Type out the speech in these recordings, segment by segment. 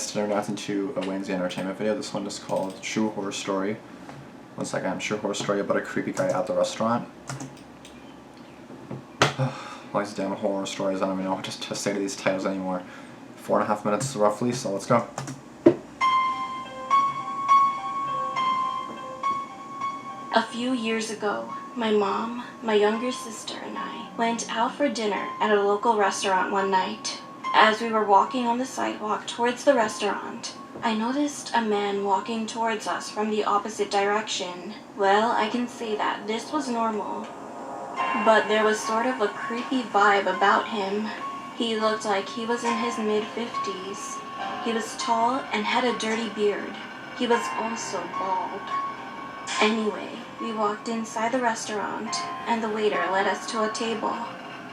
guys, today we're reacting to a Wansee entertainment video. This one is called True Horror Story. One second, True Horror Story about a creepy guy at the restaurant. All these damn horror stories, I don't even know what to say to these titles anymore. 4.5 minutes roughly, so let's go. A few years ago, my mom, my younger sister, and I went out for dinner at a local restaurant one night. As we were walking on the sidewalk towards the restaurant, I noticed a man walking towards us from the opposite direction. Well, I can say that this was normal, but there was sort of a creepy vibe about him. He looked like he was in his mid-50s. He was tall and had a dirty beard. He was also bald. Anyway, we walked inside the restaurant, and the waiter led us to a table.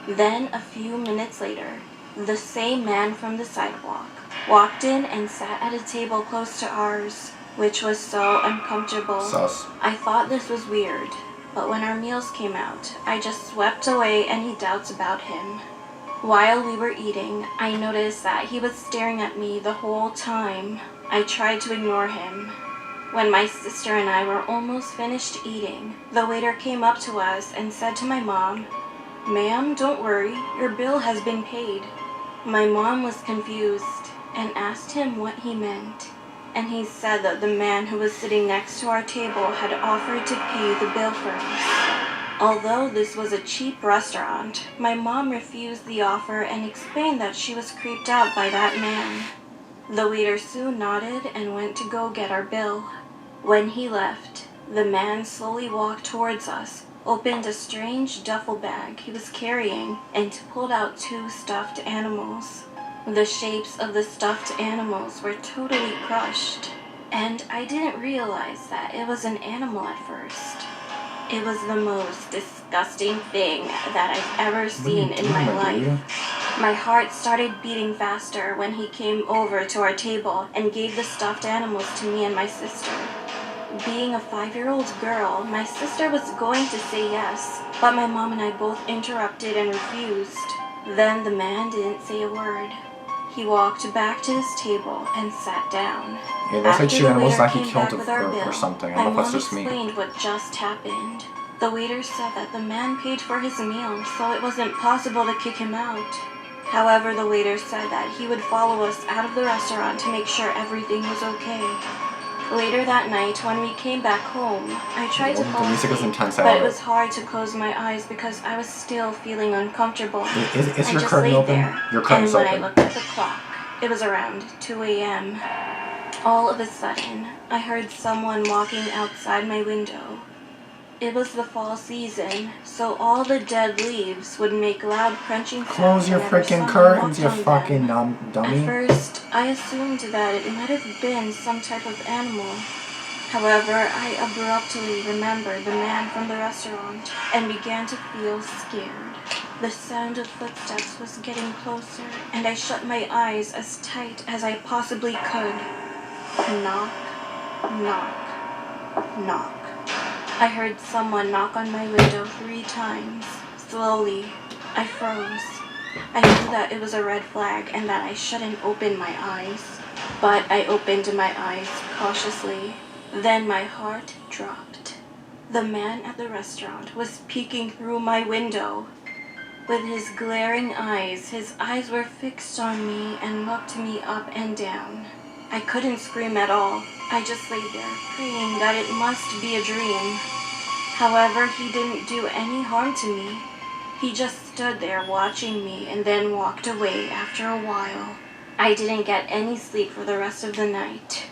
Then, a few minutes later, the same man from the sidewalk walked in and sat at a table close to ours, which was so uncomfortable. Sus. I thought this was weird, but when our meals came out, I just swept away any doubts about him. While we were eating, I noticed that he was staring at me the whole time. I tried to ignore him. When my sister and I were almost finished eating, the waiter came up to us and said to my mom, "Ma'am, don't worry, your bill has been paid." My mom was confused and asked him what he meant, and he said that the man who was sitting next to our table had offered to pay the bill for us. Although this was a cheap restaurant, my mom refused the offer and explained that she was creeped out by that man. The waiter soon nodded and went to go get our bill. When he left, the man slowly walked towards us, opened a strange duffel bag he was carrying, and pulled out 2 stuffed animals. The shapes of the stuffed animals were totally crushed, and I didn't realize that it was an animal at first. It was the most disgusting thing that I've ever seen in my life. My heart started beating faster when he came over to our table and gave the stuffed animals to me and my sister. Being a 5-year-old girl, my sister was going to say yes, but my mom and I both interrupted and refused. Then the man didn't say a word. He walked back to his table and sat down. Yeah, that's like 2 animals that he killed or something. I don't know if that's just me. My mom explained what just happened. The waiter said that the man paid for his meal, so it wasn't possible to kick him out. However, the waiter said that he would follow us out of the restaurant to make sure everything was okay. Later that night, when we came back home, I tried to fall asleep, but it was hard to close my eyes because I was still feeling uncomfortable. Is your curtain open? Your curtain's open. And when I looked at the clock, it was around 2 a.m. All of a sudden, I heard someone walking outside my window. It was the fall season, so all the dead leaves would make loud crunching sounds. Close your freaking curtains, you fucking dummy. At first, I assumed that it might have been some type of animal. However, I abruptly remembered the man from the restaurant and began to feel scared. The sound of footsteps was getting closer, and I shut my eyes as tight as I possibly could. Knock, knock, knock. I heard someone knock on my window 3 times. Slowly, I froze. I knew that it was a red flag and that I shouldn't open my eyes. But I opened my eyes cautiously. Then my heart dropped. The man at the restaurant was peeking through my window. With his glaring eyes, his eyes were fixed on me and looked me up and down. I couldn't scream at all. I just lay there, praying that it must be a dream. However, he didn't do any harm to me. He just stood there watching me and then walked away after a while. I didn't get any sleep for the rest of the night.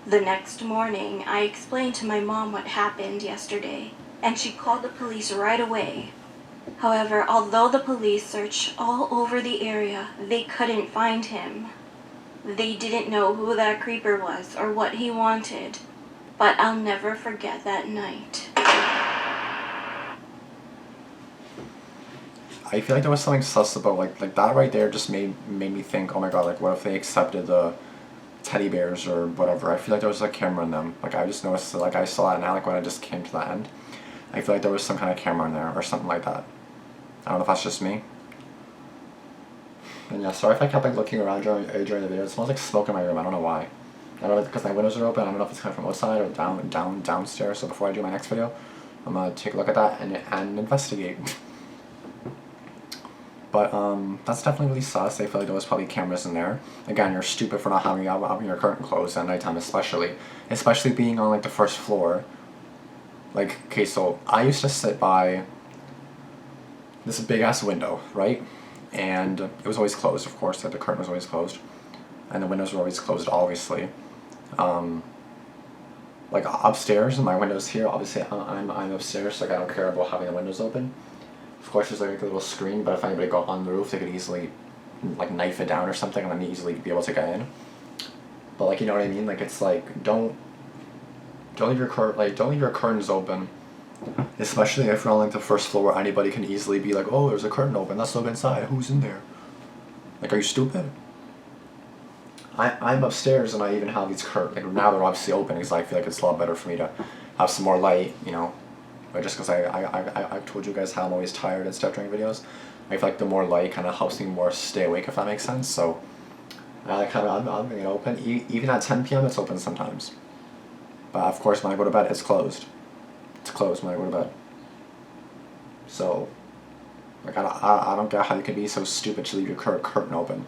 The next morning, I explained to my mom what happened yesterday, and she called the police right away. However, although the police searched all over the area, they couldn't find him. They didn't know who that creeper was or what he wanted, but I'll never forget that night. I feel like there was something sus about like that right there just made me think, oh my god, like what if they accepted the teddy bears or whatever. I feel like there was a camera in them. Like I just noticed, like I saw it now, like when I just came to the end. I feel like there was some kind of camera in there or something like that. I don't know if that's just me. And yeah, sorry if I kept like looking around during the video. It smells like smoke in my room. I don't know why. I don't know because my windows are open. I don't know if it's coming from outside or downstairs. So before I do my next video, I'm gonna take a look at that and investigate. But that's definitely really sus. I feel like there was probably cameras in there. Again, you're stupid for not having your curtain closed at nighttime, especially being on like the first floor. Like, okay, so I used to sit by this big ass window, right? And it was always closed, of course. Like the curtain was always closed, and the windows were always closed, obviously. Like upstairs, my windows here. Obviously, I'm upstairs, so like I don't care about having the windows open. Of course, there's like a little screen, but if anybody got on the roof, they could easily like knife it down or something, and then easily be able to get in. But like, you know what I mean? Like, it's like don't leave your curtains open, especially if you're on like the first floor where anybody can easily be like, oh, there's a curtain open. Let's look inside. Who's in there? Like, are you stupid? I'm upstairs and I even have these curtains. Like, now they're obviously open because I feel like it's a lot better for me to have some more light, you know. But just because I've told you guys how I'm always tired and stuff during videos, I feel like the more light kind of helps me more stay awake, if that makes sense. So I like I'm leaving it open. Even at 10 p.m. it's open sometimes. But of course, when I go to bed, it's closed. It's closed when I go to bed. So, like, I don't get how you can be so stupid to leave your curtain open.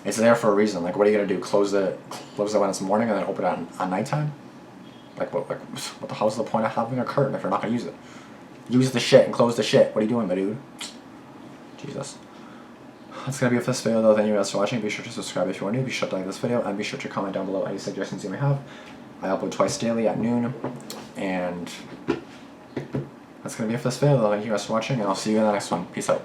It's there for a reason. Like, what are you gonna do? Close it when it's morning and then open it at nighttime? What the hell's the point of having a curtain if you're not gonna use it? Use the shit and close the shit. What are you doing, my dude? Jesus. That's gonna be it for this video though. Thank you guys for watching. Be sure to subscribe if you are new. Be sure to like this video and be sure to comment down below any suggestions you may have. I upload twice daily at noon. And that's gonna be it for this video though. Thank you guys for watching and I'll see you in the next one. Peace out.